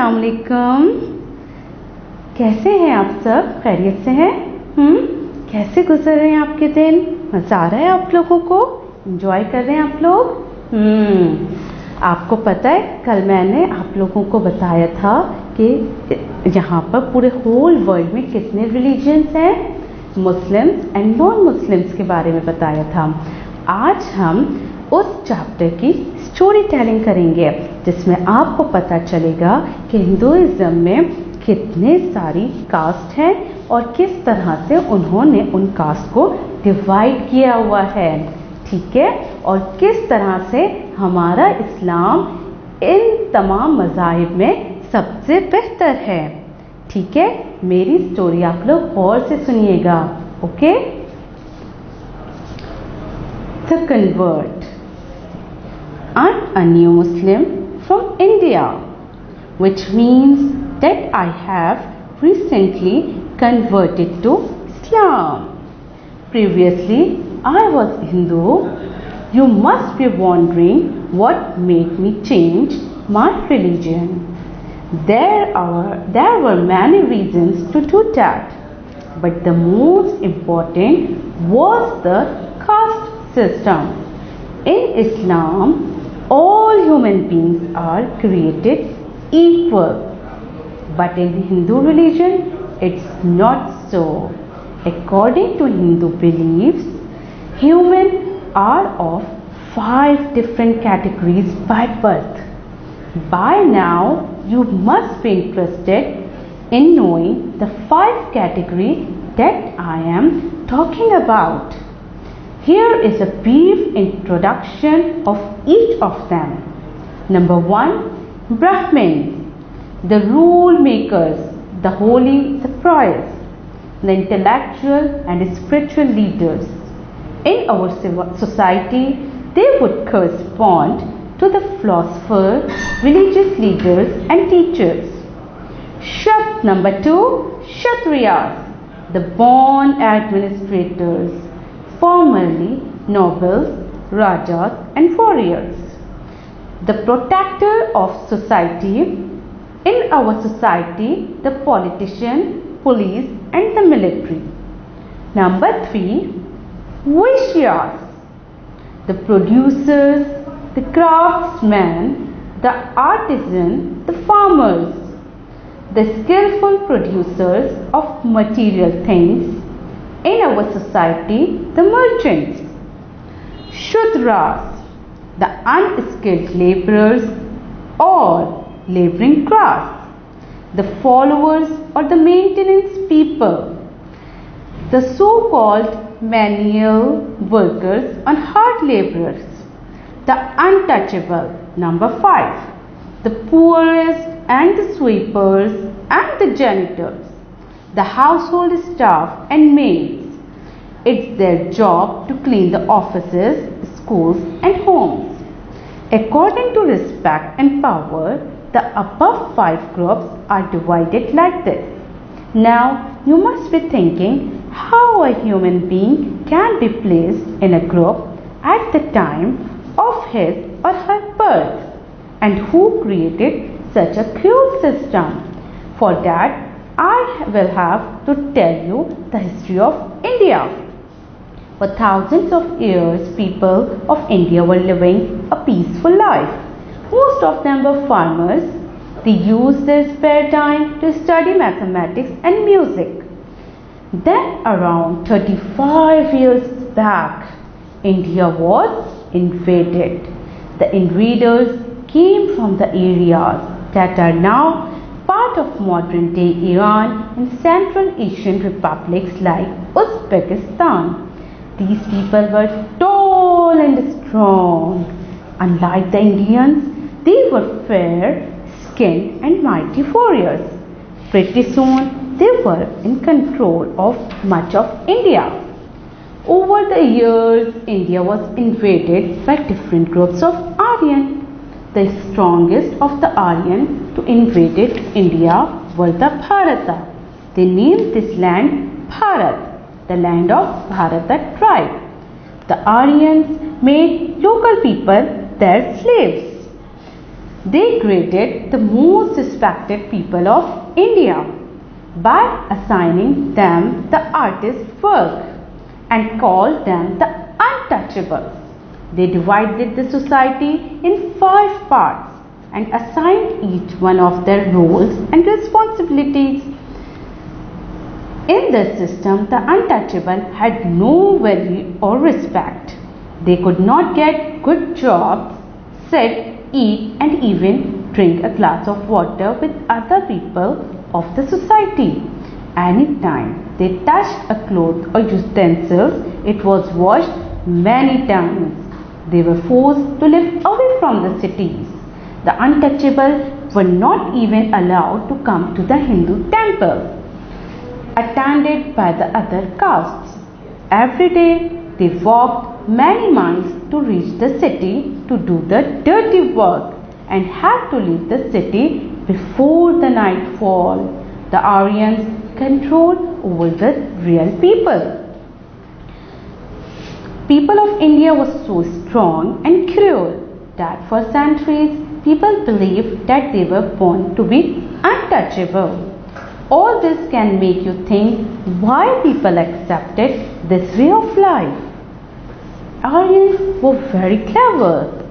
अस्सलाम वालेकुम। कैसे हैं आप सब? खैरियत से हैं? कैसे गुजर रहे हैं आपके दिन? मज़ा आ रहा है आप लोगों को? एंजॉय कर रहे हैं आप लोग? आपको पता है कल मैंने आप लोगों को बताया था कि यहाँ पर पूरे होल वर्ल्ड में कितने रिलीजन्स हैं, मुस्लिम्स एंड नॉन मुस्लिम्स के बारे में बताया था। आज हम उस चैप्टर की स्टोरी टेलिंग करेंगे जिसमें आपको पता चलेगा कि हिंदुइज्म में कितने सारी कास्ट हैं और किस तरह से उन्होंने उन कास्ट को डिवाइड किया हुआ है, ठीक है, और किस तरह से हमारा इस्लाम इन तमाम मज़ाहिब में सबसे बेहतर है। ठीक है, मेरी स्टोरी आप लोग गौर से सुनिएगा। Okay. The convert. I'm a new Muslim from India, which means that I have recently converted to Islam. Previously, I was Hindu. You must be wondering what made me change my religion. There were many reasons to do that, but the most important was the caste system. In Islam, all human beings are created equal, but in the Hindu religion, it's not so. According to Hindu beliefs, humans are of 5 different categories by birth. By now, you must be interested in knowing the 5 categories that I am talking about. Here is a brief introduction of each of them. Number 1, Brahmins, the rule makers, the holy scribes, the intellectual and spiritual leaders. In our society, they would correspond to the philosophers, religious leaders and teachers. Number 2, Kshatriyas, the born administrators, formerly nobles, rajas and warriors. The protector of society. In our society, the politician, police and the military. Number 3, Vaishyas, the producers, the craftsmen, the artisan, the farmers, the skillful producers of material things. In our society, the merchants. Shudras, the unskilled laborers or laboring class, the followers or the maintenance people, the so-called manual workers and hard laborers, the untouchable. Number 5, the poorest and the sweepers and the janitors, the household staff and maids. It's their job to clean the offices, schools and homes. According to respect and power, the above 5 groups are divided like this. Now you must be thinking how a human being can be placed in a group at the time of his or her birth, and who created such a cruel system. For that, I will have to tell you the history of India. For thousands of years, people of India were living a peaceful life. Most of them were farmers. They used their spare time to study mathematics and music. Then around 35 years back, India was invaded. The invaders came from the areas that are now part of modern day Iran and Central Asian republics like Uzbekistan. These people were tall and strong. Unlike the Indians, they were fair-skinned and mighty warriors. Pretty soon, they were in control of much of India. Over the years, India was invaded by different groups of Aryan. The strongest of the Aryan to invaded India were the Bharata. They named this land Bharat, the land of Bharata tribe. The Aryans made local people their slaves. They graded the most respected people of India by assigning them the artist's work and called them the untouchables. They divided the society in 5 parts and assigned each one of their roles and responsibilities. In this system, the untouchable had no value or respect. They could not get good jobs, sit, eat, and even drink a glass of water with other people of the society. Anytime they touched a cloth or utensils, it was washed many times. They were forced to live away from the cities. The untouchable were not even allowed to come to the Hindu temple, attended by the other castes. Every day they walked many miles to reach the city to do the dirty work and had to leave the city before the nightfall. The Aryans controlled over the real people. People of India were so strong and cruel that for centuries people believed that they were born to be untouchable. All this can make you think why people accepted this way of life. Aryans were very clever.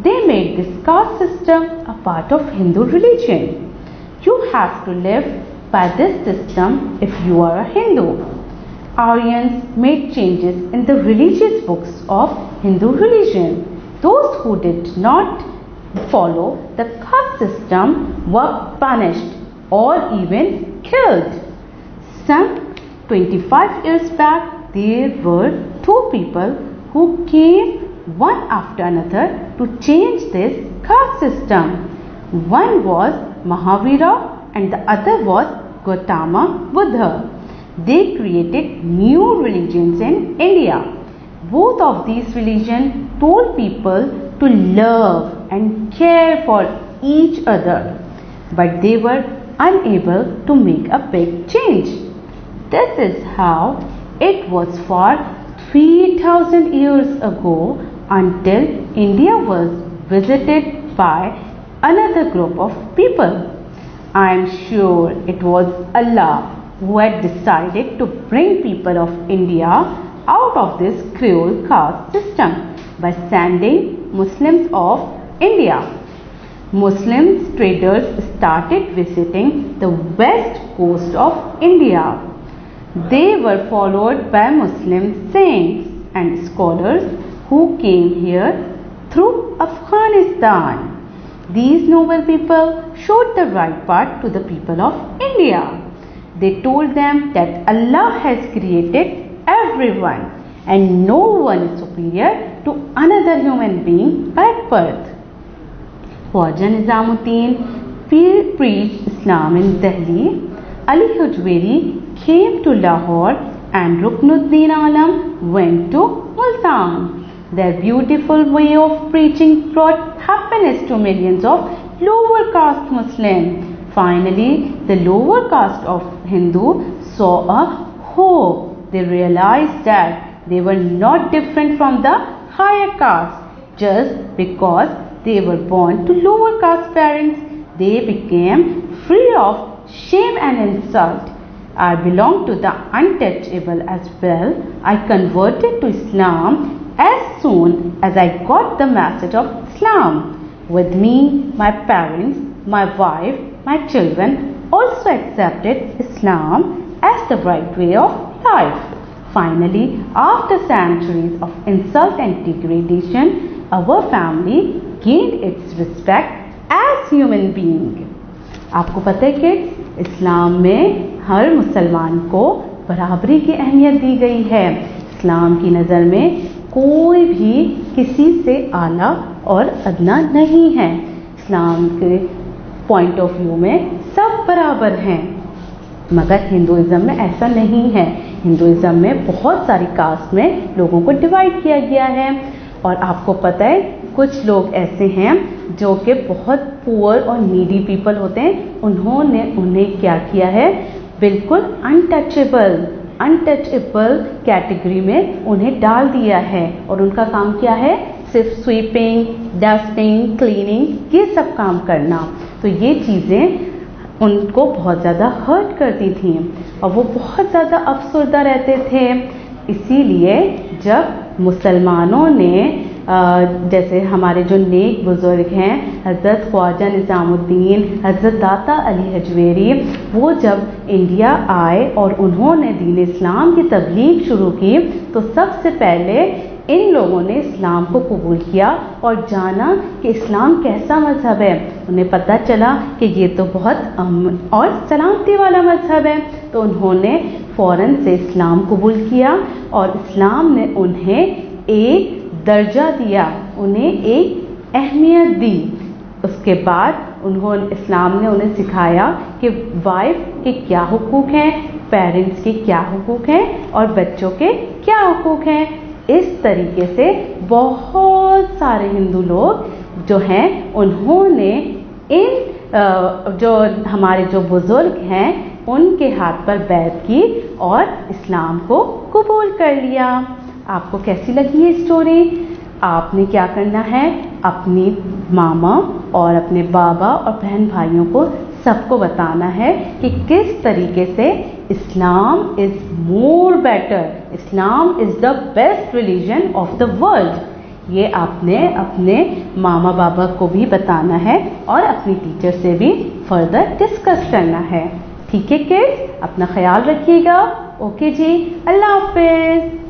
They made this caste system a part of Hindu religion. You have to live by this system if you are a Hindu. Aryans made changes in the religious books of Hindu religion. Those who did not follow the caste system were punished or even killed. Some 25 years back, there were 2 people who came one after another to change this caste system. One was Mahavira and the other was Gautama Buddha. They created new religions in India. Both of these religions told people to love and care for each other, but they were unable to make a big change. This is how it was for 3000 years ago until India was visited by another group of people. I am sure it was Allah who had decided to bring people of India out of this cruel caste system by sending Muslims of India. Muslim traders started visiting the west coast of India. They were followed by Muslim saints and scholars who came here through Afghanistan. These noble people showed the right path to the people of India. They told them that Allah has created everyone and no one is superior to another human being by birth. Khwaja Nizamuddin preached Islam in Delhi. Ali Hujweri came to Lahore and Ruknuddin Alam went to Multan. Their beautiful way of preaching brought happiness to millions of lower caste Muslims. Finally, the lower caste of Hindu saw a hope. They realized that they were not different from the higher caste. Just because they were born to lower caste parents, they became free of shame and insult. I belong to the untouchable as well. I converted to Islam as soon as I got the message of Islam. With me, my parents, my wife, my children also accepted Islam as the right way of life. Finally, after centuries of insult and degradation, our family gained its respect as human being. आपको पता है कि इस्लाम में हर मुसलमान को बराबरी की अहमियत दी गई है. इस्लाम की नज़र में कोई भी किसी से आला और अदना नहीं है. इस्लाम के पॉइंट ऑफ व्यू में सब बराबर हैं. मगर हिंदुइज़्म में ऐसा नहीं है. हिंदुइज़्म में बहुत सारी कास्ट में लोगों को डिवाइड किया गया है. और आपको पता है कुछ लोग ऐसे हैं जो कि बहुत पुअर और नीडी पीपल होते हैं. उन्होंने उन्हें क्या किया है, बिल्कुल अनटचेबल कैटेगरी में उन्हें डाल दिया है. और उनका काम क्या है, सिर्फ स्वीपिंग, डस्टिंग, क्लीनिंग ये सब काम करना। तो ये चीज़ें उनको बहुत ज़्यादा हर्ट करती थी और वो बहुत ज़्यादा अफसरदा रहते थे। इसीलिए जब मुसलमानों ने जैसे हमारे जो नेक बुज़ुर्ग हैं हज़रत ख्वाजा निज़ामुद्दीन, हज़रत दाता अली हजवेरी, वो जब इंडिया आए और उन्होंने दीन इस्लाम की तबलीग शुरू की तो सबसे पहले इन लोगों ने इस्लाम को कबूल किया और जाना कि इस्लाम कैसा मज़हब है। उन्हें पता चला कि ये तो बहुत अमन और सलामती वाला मज़हब है, तो उन्होंने फ़ौरन से इस्लाम कबूल किया और इस्लाम ने उन्हें एक दर्जा दिया, उन्हें एक अहमियत दी। उसके बाद इस्लाम ने उन्हें सिखाया कि वाइफ के क्या हुकूक हैं, पेरेंट्स के क्या हुकूक हैं और बच्चों के क्या हुकूक हैं। इस तरीके से बहुत सारे हिंदू लोग जो हैं उन्होंने जो हमारे जो बुज़ुर्ग हैं उनके हाथ पर बैत की और इस्लाम को कबूल कर लिया। आपको कैसी लगी ये स्टोरी? आपने क्या करना है, अपनी मामा और अपने बाबा और बहन भाइयों को सबको बताना है कि किस तरीके से Islam is more better, Islam is the best religion of the world. ये आपने अपने मामा बाबा को भी बताना है और अपनी टीचर से भी फर्दर डिस्कस करना है। ठीक है किड्स, अपना ख्याल रखिएगा। ओके जी, अल्लाह हाफिज़।